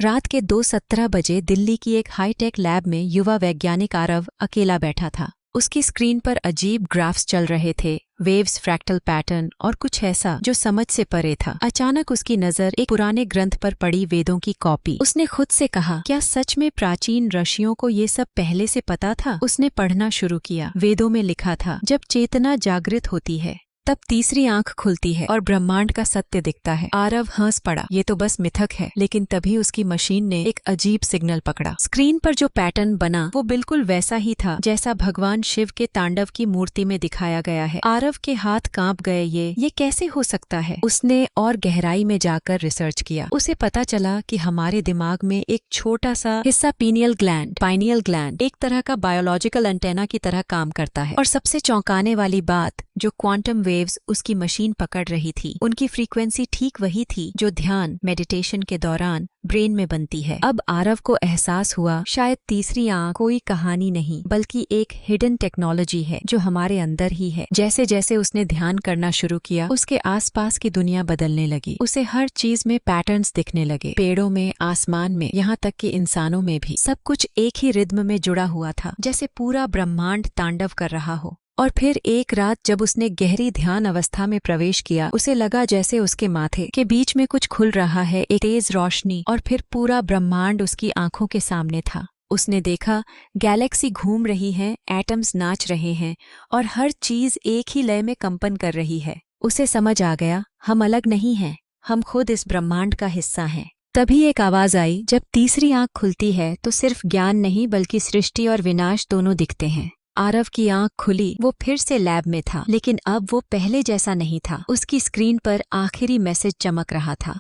रात के 2:17 बजे दिल्ली की एक हाईटेक लैब में युवा वैज्ञानिक आरव अकेला बैठा था। उसकी स्क्रीन पर अजीब ग्राफ्स चल रहे थे, वेव्स, फ्रैक्टल पैटर्न और कुछ ऐसा जो समझ से परे था। अचानक उसकी नजर एक पुराने ग्रंथ पर पड़ी वेदों की कॉपी। उसने खुद से कहा, क्या सच में प्राचीन ऋषियों को ये सब पहले से पता था? उसने पढ़ना शुरू किया। वेदों में लिखा था, जब चेतना जागृत होती है तब तीसरी आंख खुलती है और ब्रह्मांड का सत्य दिखता है। आरव हंस पड़ा, ये तो बस मिथक है। लेकिन तभी उसकी मशीन ने एक अजीब सिग्नल पकड़ा। स्क्रीन पर जो पैटर्न बना वो बिल्कुल वैसा ही था जैसा भगवान शिव के तांडव की मूर्ति में दिखाया गया है। आरव के हाथ कांप गए। ये कैसे हो सकता है? उसने और गहराई में जाकर रिसर्च किया। उसे पता चला कि हमारे दिमाग में एक छोटा सा हिस्सा पाइनियल ग्लैंड एक तरह का बायोलॉजिकल एंटेना की तरह काम करता है। और सबसे चौंकाने वाली बात, जो क्वांटम वेव्स उसकी मशीन पकड़ रही थी, उनकी फ्रीक्वेंसी ठीक वही थी जो ध्यान मेडिटेशन के दौरान ब्रेन में बनती है। अब आरव को एहसास हुआ, शायद तीसरी आंख कोई कहानी नहीं बल्कि एक हिडन टेक्नोलॉजी है जो हमारे अंदर ही है। जैसे जैसे उसने ध्यान करना शुरू किया, उसके आसपास की दुनिया बदलने लगी। उसे हर चीज में पैटर्न्स दिखने लगे, पेड़ों में, आसमान में, यहाँ तक कि इंसानों में भी। सब कुछ एक ही रिद्म में जुड़ा हुआ था, जैसे पूरा ब्रह्मांड तांडव कर रहा हो। और फिर एक रात जब उसने गहरी ध्यान अवस्था में प्रवेश किया, उसे लगा जैसे उसके माथे के बीच में कुछ खुल रहा है, एक तेज रोशनी, और फिर पूरा ब्रह्मांड उसकी आंखों के सामने था। उसने देखा, गैलेक्सी घूम रही हैं, एटम्स नाच रहे हैं और हर चीज एक ही लय में कंपन कर रही है। उसे समझ आ गया, हम अलग नहीं हैं, हम खुद इस ब्रह्मांड का हिस्सा हैं। तभी एक आवाज आई, जब तीसरी आंख खुलती है तो सिर्फ ज्ञान नहीं बल्कि सृष्टि और विनाश दोनों दिखते हैं। आरव की आंख खुली। वो फिर से लैब में था, लेकिन अब वो पहले जैसा नहीं था। उसकी स्क्रीन पर आखिरी मैसेज चमक रहा था,